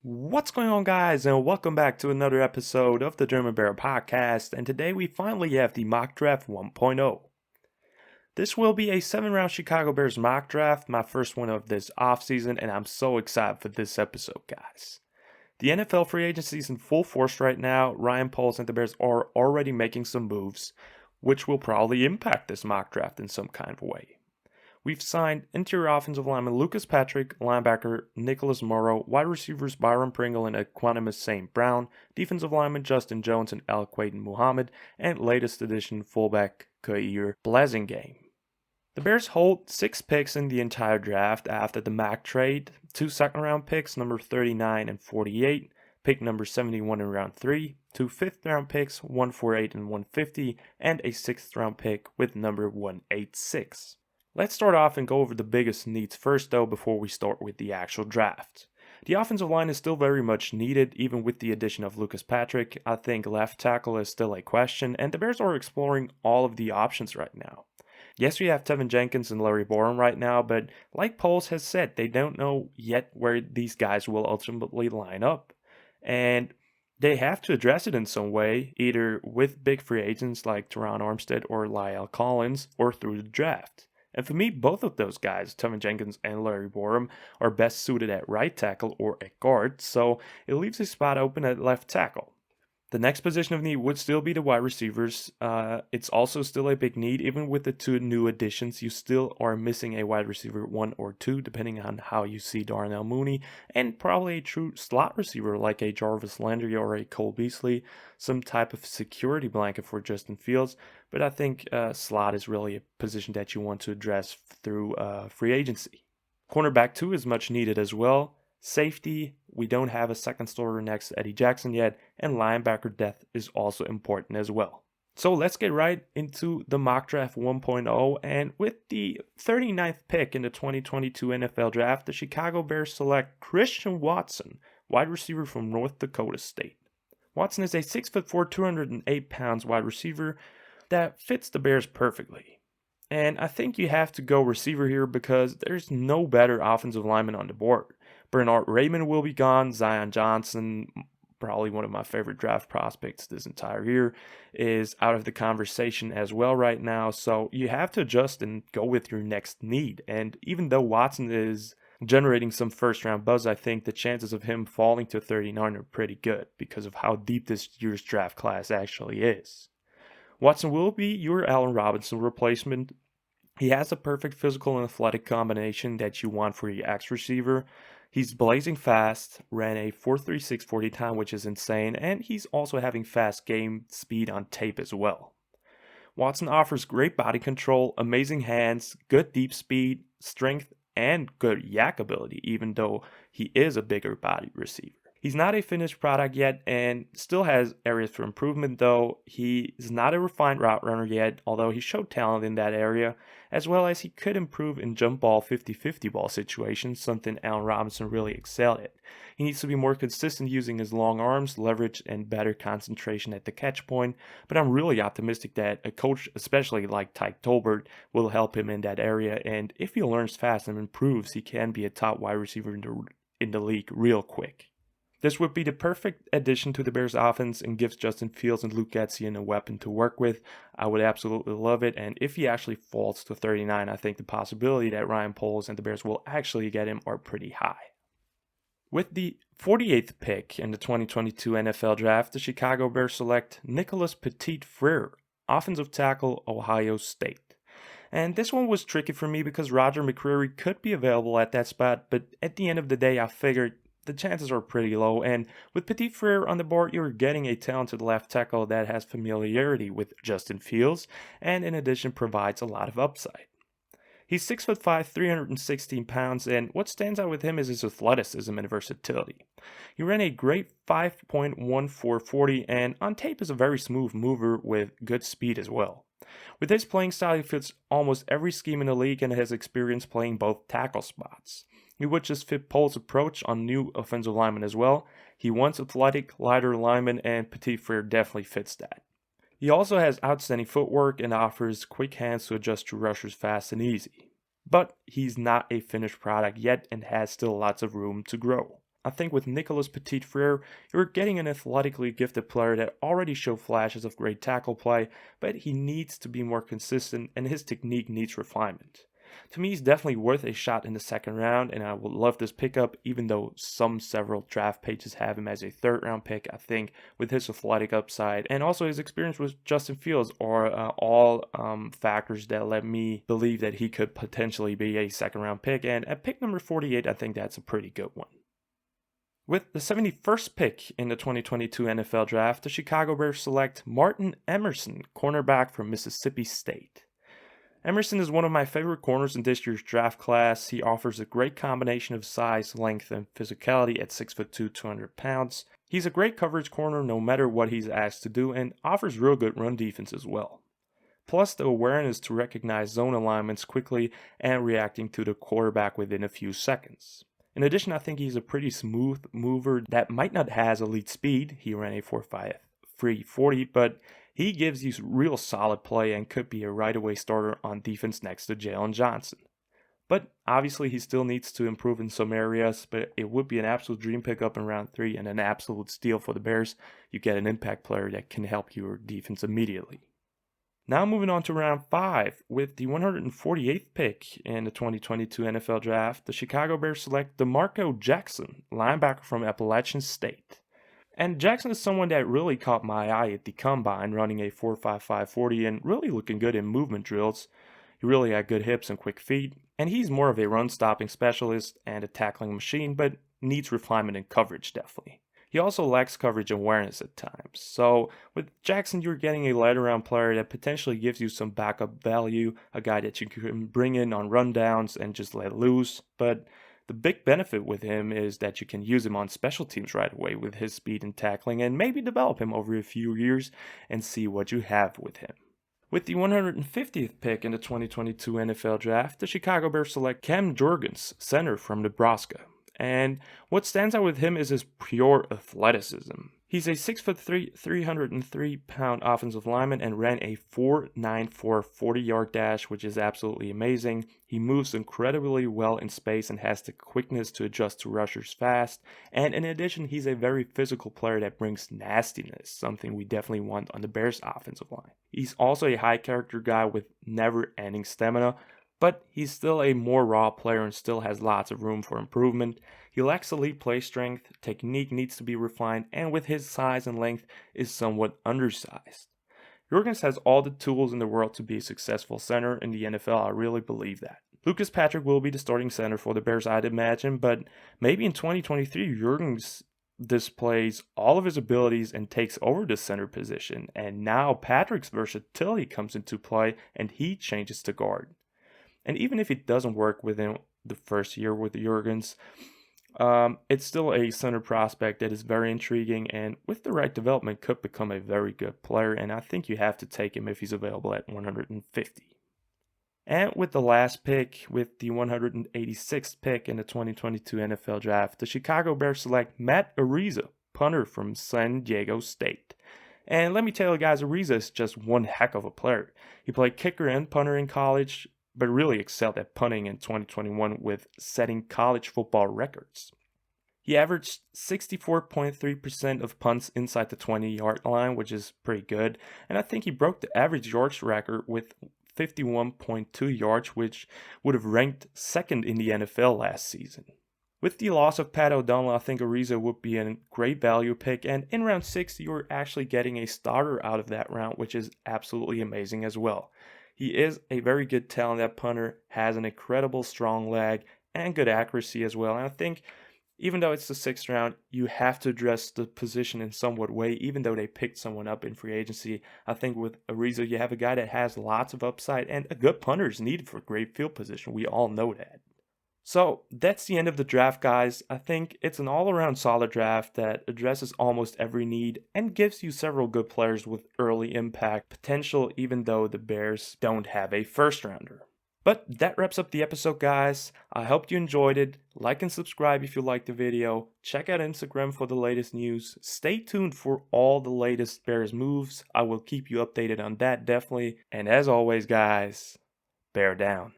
What's going on, guys, and welcome back to another episode of the German Bear Podcast, and today we finally have the Mock Draft 1.0. This will be a 7-round Chicago Bears mock draft, my first one of this offseason, and I'm so excited for this episode, guys. The NFL free agency is in full force right now. Ryan Poles and the Bears are already making some moves, which will probably impact this mock draft in some kind of way. We've signed interior offensive lineman Lucas Patrick, linebacker Nicholas Morrow, wide receivers Byron Pringle and Equanimus St. Brown, defensive lineman Justin Jones and Al Quaiden Muhammad, and latest addition fullback Kair Blasingame. The Bears hold 6 picks in the entire draft after the Mack trade, 2 second-round picks, number 39 and 48, pick number 71 in round 3, 2 fifth-round picks, 148 and 150, and a 6th-round pick with number 186. Let's start off and go over the biggest needs first, though, before we start with the actual draft. The offensive line is still very much needed, even with the addition of Lucas Patrick. I think left tackle is still a question, and the Bears are exploring all of the options right now. Yes, we have Tevin Jenkins and Larry Borom right now, but like Poles has said, they don't know yet where these guys will ultimately line up. And they have to address it in some way, either with big free agents like Teron Armstead or Lyle Collins, or through the draft. And for me, both of those guys, Tevin Jenkins and Larry Borom, are best suited at right tackle or at guard, so it leaves a spot open at left tackle. The next position of need would still be the wide receivers. It's also still a big need. Even with the 2 new additions, you still are missing a wide receiver 1 or 2, depending on how you see Darnell Mooney, and probably a true slot receiver like a Jarvis Landry or a Cole Beasley, some type of security blanket for Justin Fields. But I think slot is really a position that you want to address through free agency. Cornerback 2 is much needed as well. Safety, we don't have a second starter next to Eddie Jackson yet, and linebacker depth is also important as well. So let's get right into the mock draft 1.0, and with the 39th pick in the 2022 NFL Draft, the Chicago Bears select Christian Watson, wide receiver from North Dakota State. Watson is a 6'4", 208 pounds wide receiver that fits the Bears perfectly. And I think you have to go receiver here because there's no better offensive lineman on the board. Bernard Raymond will be gone. Zion Johnson, probably one of my favorite draft prospects this entire year, is out of the conversation as well right now. So you have to adjust and go with your next need. And even though Watson is generating some first-round buzz, I think the chances of him falling to 39 are pretty good because of how deep this year's draft class actually is. Watson will be your Allen Robinson replacement. He has a perfect physical and athletic combination that you want for your X receiver. He's blazing fast, ran a 4.36 40 time, which is insane, and he's also having fast game speed on tape as well. Watson offers great body control, amazing hands, good deep speed, strength, and good yak ability, even though he is a bigger body receiver. He's not a finished product yet and still has areas for improvement, though. He is not a refined route runner yet, although he showed talent in that area, as well as he could improve in jump ball 50-50 ball situations, something Allen Robinson really excelled at. He needs to be more consistent using his long arms, leverage, and better concentration at the catch point, but I'm really optimistic that a coach, especially like Tyke Tolbert, will help him in that area, and if he learns fast and improves, he can be a top wide receiver in the league real quick. This would be the perfect addition to the Bears offense and gives Justin Fields and Luke Getsyuk a weapon to work with. I would absolutely love it, and if he actually falls to 39, I think the possibility that Ryan Poles and the Bears will actually get him are pretty high. With the 48th pick in the 2022 NFL Draft, the Chicago Bears select Nicholas Petit-Frere, offensive tackle, Ohio State. And this one was tricky for me because Roger McCreary could be available at that spot, but at the end of the day, I figured the chances are pretty low, and with Petit-Frere on the board, you're getting a talented left tackle that has familiarity with Justin Fields, and in addition provides a lot of upside. He's 6'5", 316 pounds, and what stands out with him is his athleticism and versatility. He ran a great 5.14 40, and on tape is a very smooth mover with good speed as well. With his playing style, he fits almost every scheme in the league and has experience playing both tackle spots. He would just fit Poles' approach on new offensive linemen as well. He wants athletic, lighter linemen, and Petit-Frere definitely fits that. He also has outstanding footwork and offers quick hands to adjust to rushers fast and easy. But he's not a finished product yet and has still lots of room to grow. I think with Nicholas Petit-Frere, you're getting an athletically gifted player that already showed flashes of great tackle play, but he needs to be more consistent and his technique needs refinement. To me, he's definitely worth a shot in the second round, and I would love this pickup, even though several draft pages have him as a third round pick. I think with his athletic upside and also his experience with Justin Fields are all factors that let me believe that he could potentially be a second round pick. And at pick number 48, I think that's a pretty good one. With the 71st pick in the 2022 NFL Draft, the Chicago Bears select Martin Emerson, cornerback from Mississippi State. Emerson is one of my favorite corners in this year's draft class. He offers a great combination of size, length, and physicality at 6'2", 200 pounds. He's a great coverage corner no matter what he's asked to do and offers real good run defense as well. Plus the awareness to recognize zone alignments quickly and reacting to the quarterback within a few seconds. In addition, I think he's a pretty smooth mover that might not have elite speed. He ran a 4.5 340, but he gives you real solid play and could be a right-away starter on defense next to Jalen Johnson. But obviously he still needs to improve in some areas, but it would be an absolute dream pickup in round 3 and an absolute steal for the Bears. You get an impact player that can help your defense immediately. Now moving on to round 5, with the 148th pick in the 2022 NFL Draft, the Chicago Bears select DeMarco Jackson, linebacker from Appalachian State. And Jackson is someone that really caught my eye at the combine, running a 4.55 40 and really looking good in movement drills. He really had good hips and quick feet, and he's more of a run-stopping specialist and a tackling machine, but needs refinement in coverage definitely. He also lacks coverage awareness at times. So with Jackson, you're getting a later-round player that potentially gives you some backup value, a guy that you can bring in on rundowns and just let loose, but the big benefit with him is that you can use him on special teams right away with his speed and tackling and maybe develop him over a few years and see what you have with him. With the 150th pick in the 2022 NFL Draft, the Chicago Bears select Cam Jurgens, center from Nebraska. And what stands out with him is his pure athleticism. He's a 6'3", 303-pound offensive lineman and ran a 4.94 40-yard dash, which is absolutely amazing. He moves incredibly well in space and has the quickness to adjust to rushers fast. And in addition, he's a very physical player that brings nastiness, something we definitely want on the Bears' offensive line. He's also a high-character guy with never-ending stamina, but he's still a more raw player and still has lots of room for improvement. He lacks elite play strength, technique needs to be refined, and with his size and length is somewhat undersized. Jurgens has all the tools in the world to be a successful center in the NFL, I really believe that. Lucas Patrick will be the starting center for the Bears, I'd imagine, but maybe in 2023 Jurgens displays all of his abilities and takes over the center position, and now Patrick's versatility comes into play and he changes to guard. And even if it doesn't work within the first year with Jurgens, it's still a center prospect that is very intriguing and with the right development could become a very good player, and I think you have to take him if he's available at 150. And with the last pick, with the 186th pick in the 2022 NFL Draft, the Chicago Bears select Matt Araiza, punter from San Diego State. And let me tell you guys, Araiza is just one heck of a player. He played kicker and punter in college, but really excelled at punting in 2021 with setting college football records. He averaged 64.3% of punts inside the 20-yard line, which is pretty good, and I think he broke the average yards record with 51.2 yards, which would have ranked second in the NFL last season. With the loss of Pat O'Donnell, I think Araiza would be a great value pick, and in round 6, you're actually getting a starter out of that round, which is absolutely amazing as well. He is a very good talent at punter, has an incredible strong leg, and good accuracy as well. And I think even though it's the 6th round, you have to address the position in somewhat way, even though they picked someone up in free agency. I think with Araiza, you have a guy that has lots of upside, and a good punter is needed for great field position. We all know that. So that's the end of the draft, guys. I think it's an all-around solid draft that addresses almost every need and gives you several good players with early impact potential, even though the Bears don't have a first-rounder. But that wraps up the episode, guys. I hope you enjoyed it. Like and subscribe if you liked the video. Check out Instagram for the latest news. Stay tuned for all the latest Bears moves. I will keep you updated on that, definitely. And as always, guys, bear down.